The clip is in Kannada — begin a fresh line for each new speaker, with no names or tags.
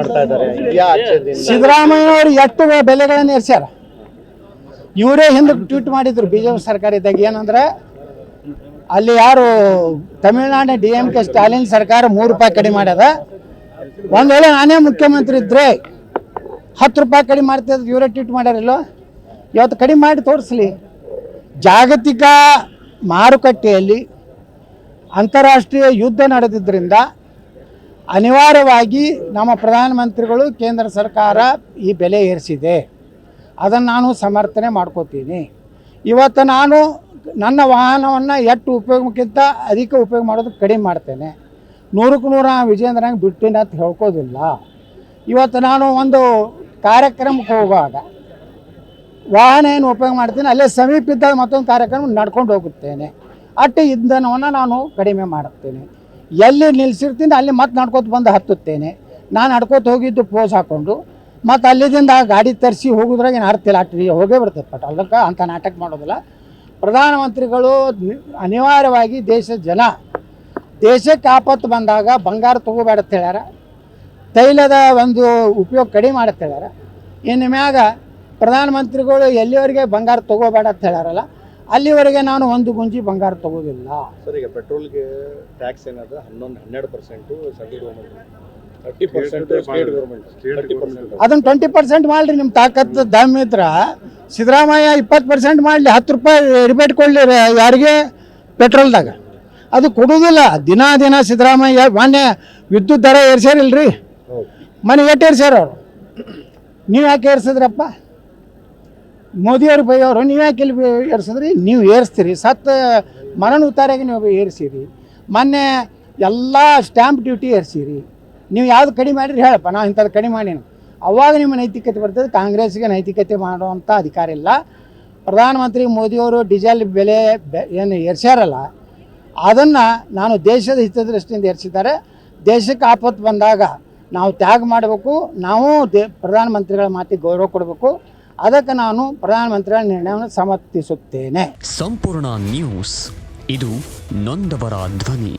ಮಾಡ್ತಾ ಇದ್ದಾರೆ
ಸಿದ್ದರಾಮಯ್ಯನವರು ಎಷ್ಟು ಬೆಲೆಗಳನ್ನು ಏರ್ಸ್ಯಾರ. ಇವರೇ ಹಿಂದೆ ಟ್ವೀಟ್ ಮಾಡಿದ್ರು ಬಿಜೆಪಿ ಸರ್ಕಾರ ಇದ್ದಾಗ ಏನಂದ್ರೆ ಅಲ್ಲಿ ಯಾರು ತಮಿಳುನಾಡಿನ DMK ಸ್ಟಾಲಿನ್ ಸರ್ಕಾರ ₹3 ಕಡಿಮೆ ಮಾಡ್ಯದ. ಒಂದು ವೇಳೆ ನಾನೇ ಮುಖ್ಯಮಂತ್ರಿ ಇದ್ರೆ 10 ರೂಪಾಯಿ ಕಡಿಮೆ ಮಾಡ್ತಿದ್ರು. ಇವರೇ ಟ್ವೀಟ್ ಮಾಡ್ಯಾರಿಲ್ಲೋ. ಇವತ್ತು ಕಡಿಮೆ ಮಾಡಿ ತೋರಿಸ್ಲಿ. ಜಾಗತಿಕ ಮಾರುಕಟ್ಟೆಯಲ್ಲಿ ಅಂತಾರಾಷ್ಟ್ರೀಯ ಯುದ್ಧ ನಡೆದಿದ್ದರಿಂದ ಅನಿವಾರ್ಯವಾಗಿ ನಮ್ಮ ಪ್ರಧಾನಮಂತ್ರಿಗಳು ಕೇಂದ್ರ ಸರ್ಕಾರ ಈ ಬೆಲೆ ಏರಿಸಿದೆ. ಅದನ್ನು ನಾನು ಸಮರ್ಥನೆ ಮಾಡ್ಕೋತೀನಿ. ಇವತ್ತು ನಾನು ನನ್ನ ವಾಹನವನ್ನು ಎಷ್ಟು ಉಪಯೋಗಕ್ಕಿಂತ ಅಧಿಕ ಉಪಯೋಗ ಮಾಡೋದು ಕಡಿಮೆ ಮಾಡ್ತೇನೆ. 100ಕ್ಕೆ 100 ವಿಜೇಂದ್ರಂಗೆ ಬಿಟ್ಟಿನ ಅಂತ ಹೇಳ್ಕೋದಿಲ್ಲ. ಇವತ್ತು ನಾನು ಒಂದು ಕಾರ್ಯಕ್ರಮಕ್ಕೆ ಹೋಗುವಾಗ ವಾಹನ ಏನು ಉಪಯೋಗ ಮಾಡ್ತೀನಿ, ಅಲ್ಲೇ ಸಮೀಪ ಇದ್ದಾಗ ಮತ್ತೊಂದು ಕಾರ್ಯಕ್ರಮ ನಡ್ಕೊಂಡು ಹೋಗುತ್ತೇನೆ. ಅಟ್ಟು ಇಂಧನವನ್ನು ನಾನು ಕಡಿಮೆ ಮಾಡುತ್ತೇನೆ. ಎಲ್ಲಿ ನಿಲ್ಲಿಸಿರ್ತೀನಿ ಅಲ್ಲಿ ಮತ್ತೆ ನಡ್ಕೋತ ಬಂದು ಹತ್ತುತ್ತೇನೆ. ನಾನು ನಡ್ಕೋತ ಹೋಗಿದ್ದು ಪೋಸ್ ಹಾಕ್ಕೊಂಡು ಮತ್ತು ಅಲ್ಲಿದಿಂದ ಗಾಡಿ ತರಿಸಿ ಹೋಗೋದ್ರಾಗ ಏನು ಅರ್ಥ ಇಲ್ಲ. ಅಟ್ಟು ಹೋಗೇ ಬಿಡ್ತದೆ ಪಟ್. ಅದಕ್ಕೆ ಅಂಥ ನಾಟಕ ಮಾಡೋದಿಲ್ಲ. ಪ್ರಧಾನಮಂತ್ರಿಗಳು ಅನಿವಾರ್ಯವಾಗಿ ದೇಶಕ್ಕೆ ಆಪತ್ತು ಬಂದಾಗ ಬಂಗಾರ ತೊಗೋಬೇಡ ಅಂತ ಹೇಳ್ಯಾರ. ತೈಲದ ಒಂದು ಉಪಯೋಗ ಕಡಿಮೆ ಮಾಡತ್ತೆ ಹೇಳ್ಯಾರ. ಇನ್ನು ಮ್ಯಾಗ ಪ್ರಧಾನಮಂತ್ರಿಗಳು ಎಲ್ಲಿವರೆಗೆ ಬಂಗಾರ ತೊಗೋಬೇಡ ಅಂತ ಹೇಳ್ಯಾರಲ್ಲ ಅಲ್ಲಿವರೆಗೆ ನಾನು ಒಂದು ಗುಂಜಿ ಬಂಗಾರ ತೊಗೋದಿಲ್ಲ.
ಸರ್, ಈಗ ಪೆಟ್ರೋಲ್ಗೆ ಟ್ಯಾಕ್ಸ್ ಏನಾದ್ರೆ 12% ಸೆಂಟ್ರಲ್ ಗೌರ್ಮೆಂಟ್, 30% ಸ್ಟೇಟ್ ಗೌರ್ಮೆಂಟ್, 30%.
ಅದನ್ನು 20% ಮಾಡಿರಿ. ನಿಮ್ಮ ತಾಕತ್ತು ದಮ್ ಇದ್ರ ಸಿದ್ದರಾಮಯ್ಯ 20% ಮಾಡಲಿ. 10 ರೂಪಾಯಿ ರಿಬೇಟ್ ಕೊಡಲಿ ಯಾರಿಗೆ ಪೆಟ್ರೋಲ್ದಾಗ. ಅದು ಕೊಡೋದಿಲ್ಲ. ದಿನ ಸಿದ್ದರಾಮಯ್ಯ ಮಾನ್ಯ ವಿದ್ಯುತ್ ದರ ಏರ್ಸ್ಯಾರಿಲ್ರಿ. ಮನೆ ಎಷ್ಟು ಏರ್ಸ್ಯಾರ ಅವರು? ನೀವು ಯಾಕೆ ಏರ್ಸಿದ್ರಪ್ಪ? ಮೋದಿಯವ್ರು ಬೈಯವರು ನೀವು ಯಾಕೆ ಇಲ್ಲಿ ಏರ್ಸಿದ್ರಿ? ನೀವು ಏರಿಸ್ತೀರಿ. ಮರಣ ಉತ್ತಾರಿಗೆ ನೀವು ಏರಿಸಿರಿ. ಮೊನ್ನೆ ಎಲ್ಲ ಸ್ಟ್ಯಾಂಪ್ ಡ್ಯೂಟಿ ಏರಿಸಿರಿ. ನೀವು ಯಾವ್ದು ಕಡಿಮೆ ಮಾಡಿರಿ ಹೇಳಪ್ಪ, ನಾವು ಇಂಥದ್ದು ಕಡಿಮೆ ಮಾಡೀನಿ. ಅವಾಗ ನಿಮ್ಮ ನೈತಿಕತೆ ಬರ್ತದೆ. ಕಾಂಗ್ರೆಸ್ಗೆ ನೈತಿಕತೆ ಮಾಡುವಂಥ ಅಧಿಕಾರ ಇಲ್ಲ. ಪ್ರಧಾನಮಂತ್ರಿ ಮೋದಿಯವರು ಡೀಸೆಲ್ ಬೆಲೆ ಏನು ಏರ್ಸ್ಯಾರಲ್ಲ ಅದನ್ನು ನಾನು ದೇಶದ ಹಿತದೃಷ್ಟಿಯಿಂದ ಏರಿಸಿದ್ದಾರೆ. ದೇಶಕ್ಕೆ ಆಪತ್ತು ಬಂದಾಗ ನಾವು ತ್ಯಾಗ ಮಾಡಬೇಕು. ನಾವು ಪ್ರಧಾನಮಂತ್ರಿಗಳ ಮಾತಿಗೆ ಗೌರವ ಕೊಡಬೇಕು. ಅದಕ್ಕೆ ನಾನು ಪ್ರಧಾನಮಂತ್ರಿಗಳ ನಿರ್ಣಯವನ್ನು ಸಮರ್ಥಿಸುತ್ತೇನೆ.
ಸಂಪೂರ್ಣ ನ್ಯೂಸ್, ಇದು ನೊಂದವರ ಧ್ವನಿ.